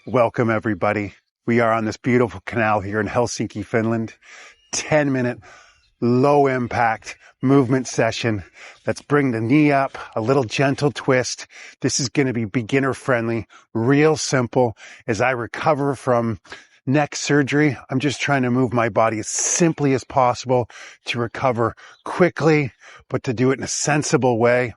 Welcome, everybody. We are on this beautiful canal here in Helsinki, Finland. 10-minute, low-impact movement session. Let's bring the knee up, a little gentle twist. This is going to be beginner-friendly, real simple. As I recover from neck surgery, I'm just trying to move my body as simply as possible to recover quickly, but to do it in a sensible way.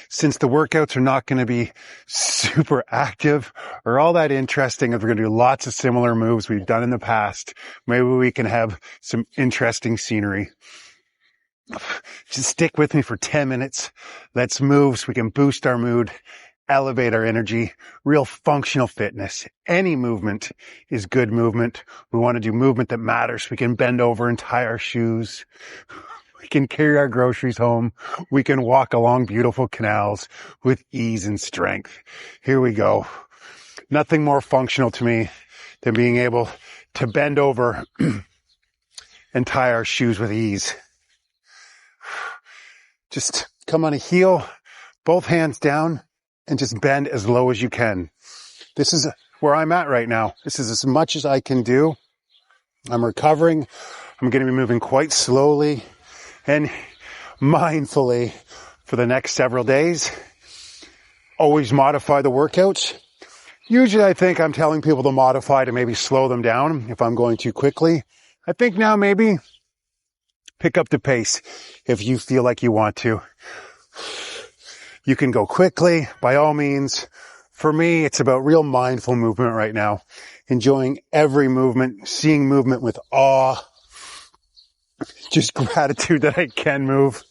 Since the workouts are not going to be super active or all that interesting, if we're going to do lots of similar moves we've done in the past, maybe we can have some interesting scenery. Just stick with me for 10 minutes. Let's move so we can boost our mood, elevate our energy, real functional fitness. Any movement is good movement. We want to do movement that matters. We can bend over and tie our shoes. We can carry our groceries home. We can walk along beautiful canals with ease and strength. Here we go. Nothing more functional to me than being able to bend over and tie our shoes with ease. Just come on a heel, both hands down, and just bend as low as you can. This is where I'm at right now. This is as much as I can do. I'm recovering. I'm going to be moving quite slowly and mindfully for the next several days. Always modify the workouts. Usually I think I'm telling people to modify to maybe slow them down if I'm going too quickly. I think now maybe pick up the pace if you feel like you want to. You can go quickly, by all means. For me, it's about real mindful movement right now. Enjoying every movement, seeing movement with awe. Just gratitude that I can move.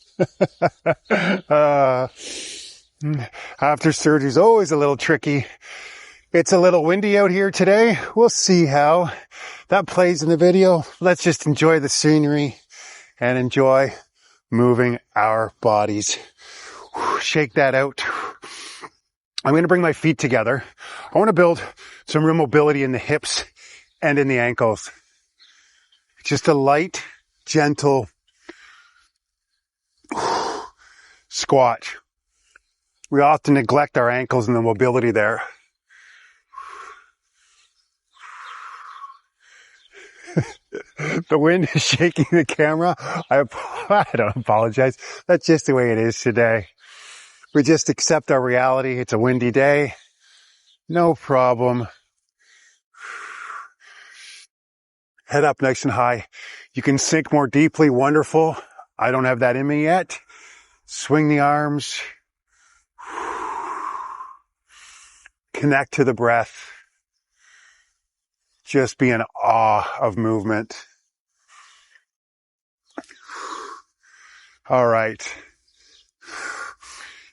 After surgery is always a little tricky. It's a little windy out here today. We'll see how that plays in the video. Let's just enjoy the scenery and enjoy moving our bodies. Shake that out. I'm going to bring my feet together. I want to build some real mobility in the hips and in the ankles. Just a light, gentle squat. We often neglect our ankles and the mobility there. The wind is shaking the camera. I don't apologize. That's just the way it is today. We just accept our reality. It's a windy day. No problem. Head up nice and high. You can sink more deeply. Wonderful. I don't have that in me yet. Swing the arms. Connect to the breath. Just be in awe of movement. All right.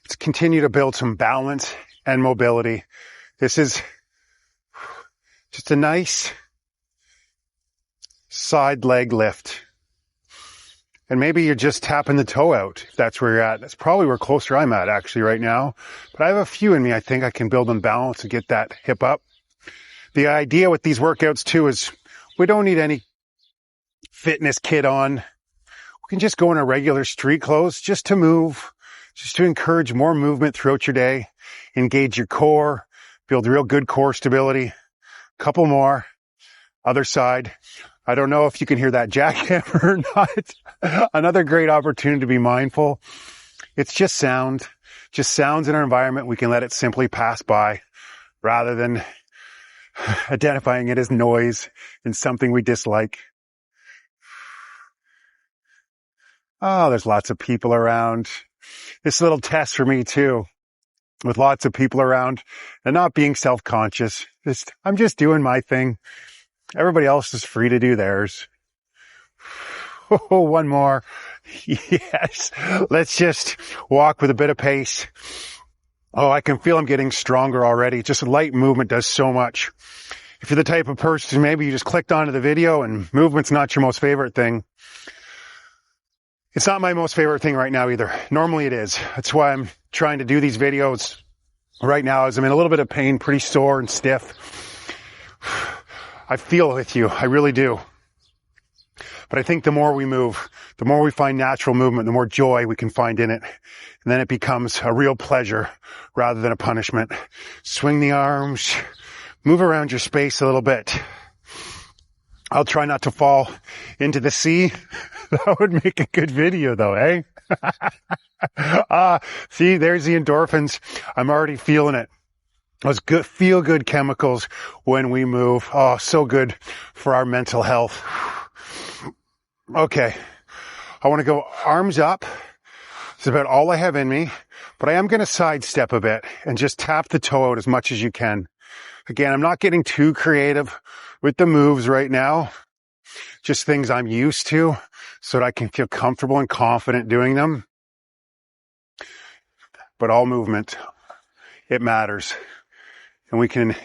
Let's continue to build some balance and mobility. This is just a nice side leg lift. And maybe you're just tapping the toe out, if that's where you're at. That's probably where closer I'm at actually right now. But I have a few in me. I think I can build them balance and get that hip up. The idea with these workouts too is we don't need any fitness kit on. We can just go in our regular street clothes just to move, just to encourage more movement throughout your day, engage your core, build real good core stability. Couple more. Other side. I don't know if you can hear that jackhammer or not. Another great opportunity to be mindful. It's just sound, just sounds in our environment. We can let it simply pass by rather than identifying it as noise and something we dislike. Oh, there's lots of people around. This little test for me too, with lots of people around and not being self-conscious. I'm just doing my thing. Everybody else is free to do theirs. Oh, one more. Yes. Let's just walk with a bit of pace. Oh, I can feel I'm getting stronger already. Just light movement does so much. If you're the type of person, maybe you just clicked onto the video and movement's not your most favorite thing. It's not my most favorite thing right now either. Normally it is. That's why I'm trying to do these videos right now, as I'm in a little bit of pain, pretty sore and stiff. I feel with you. I really do. But I think the more we move, the more we find natural movement, the more joy we can find in it. And then it becomes a real pleasure rather than a punishment. Swing the arms, Move around your space a little bit. I'll try not to fall into the sea. That would make a good video though, eh? See, there's the endorphins. I'm already feeling it. Those good, feel good chemicals when we move. Oh, so good for our mental health. Okay. I want to go arms up. It's about all I have in me, but I am going to sidestep a bit and just tap the toe out as much as you can. Again, I'm not getting too creative with the moves right now. Just things I'm used to so that I can feel comfortable and confident doing them. But all movement, it matters. And we can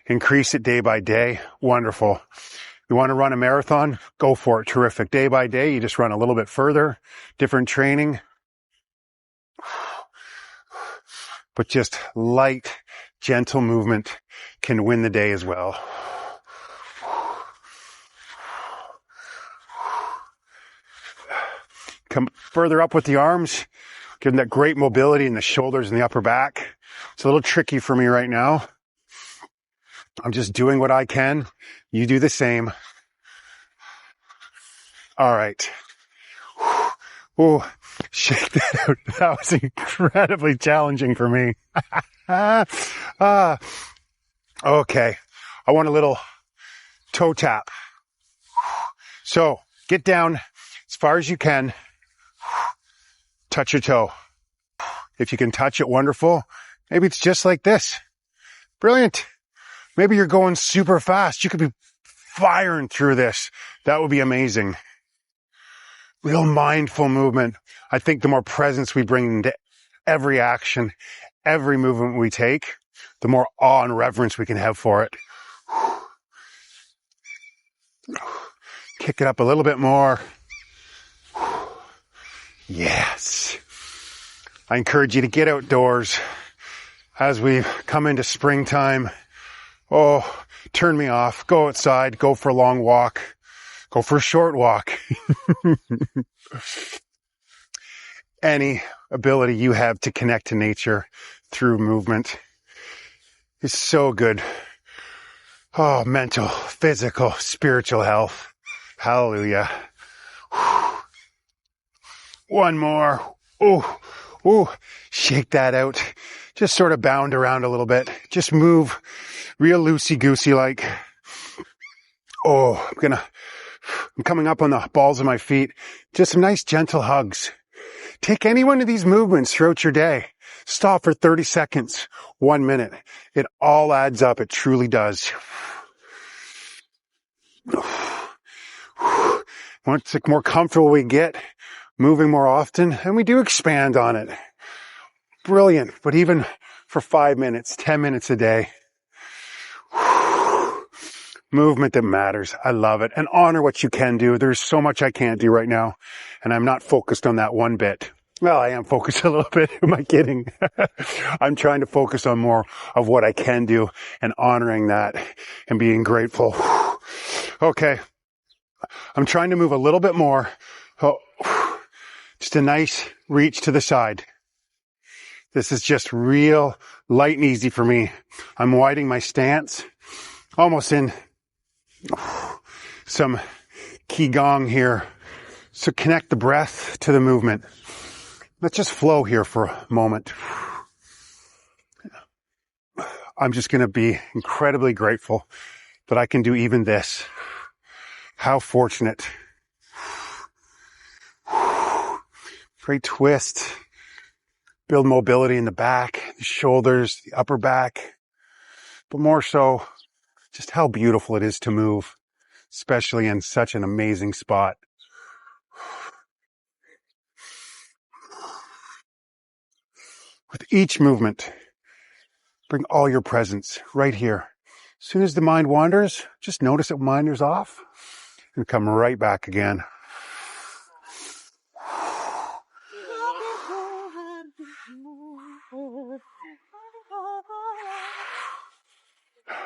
increase it day by day. Wonderful. You want to run a marathon? Go for it. Terrific. Day by day, you just run a little bit further, different training. But just light, gentle movement can win the day as well. Come further up with the arms, give them that great mobility in the shoulders and the upper back. It's a little tricky for me right now. I'm just doing what I can. You do the same. All right. Oh, shake that out. That was incredibly challenging for me. Okay. I want a little toe tap. So get down as far as you can. Touch your toe. If you can touch it, wonderful. Maybe it's just like this. Brilliant. Maybe you're going super fast. You could be firing through this. That would be amazing. Real mindful movement. I think the more presence we bring into every action, every movement we take, the more awe and reverence we can have for it. Kick it up a little bit more. Yes. I encourage you to get outdoors as we come into springtime. Oh, turn me off. Go outside. Go for a long walk. Go for a short walk. Any ability you have to connect to nature through movement is so good. Oh, mental, physical, spiritual health. Hallelujah. One more. Oh, shake that out. Just sort of bound around a little bit. Just move real loosey-goosey like. Oh, I'm coming up on the balls of my feet. Just some nice gentle hugs. Take any one of these movements throughout your day. Stop for 30 seconds, 1 minute. It all adds up. It truly does. Once the more comfortable we get, moving more often, and we do expand on it. Brilliant. But even for 5 minutes, 10 minutes a day, movement that matters. I love it. And honor what you can do. There's so much I can't do right now, and I'm not focused on that one bit. Well, I am focused a little bit. Who am I kidding? I'm trying to focus on more of what I can do and honoring that and being grateful. Okay. I'm trying to move a little bit more. Oh, just a nice reach to the side. This is just real light and easy for me. I'm widening my stance, almost in some Qigong here. So connect the breath to the movement. Let's just flow here for a moment. I'm just going to be incredibly grateful that I can do even this. How fortunate. Great twist. Build mobility in the back, the shoulders, the upper back. But more so, just how beautiful it is to move, especially in such an amazing spot. With each movement, bring all your presence right here. As soon as the mind wanders, just notice it wanders off and come right back again.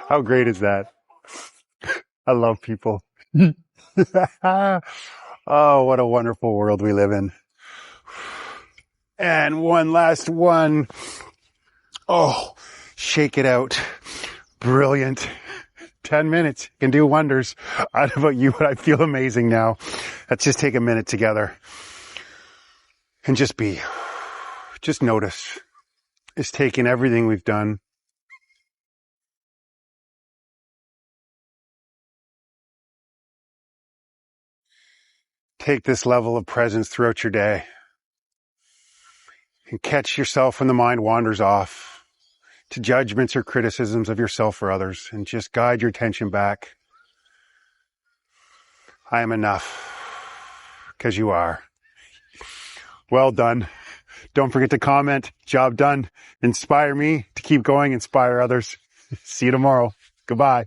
How great is that? I love people. Oh, what a wonderful world we live in. And one last one. Oh, shake it out. Brilliant. 10 minutes can do wonders. I don't know about you, but I feel amazing now. Let's just take a minute together and just be. Just notice. It's taking everything we've done. Take this level of presence throughout your day and catch yourself when the mind wanders off to judgments or criticisms of yourself or others, and just guide your attention back. I am enough, because you are. Well done. Don't forget to comment. Job done. Inspire me to keep going, inspire others. See you tomorrow. Goodbye.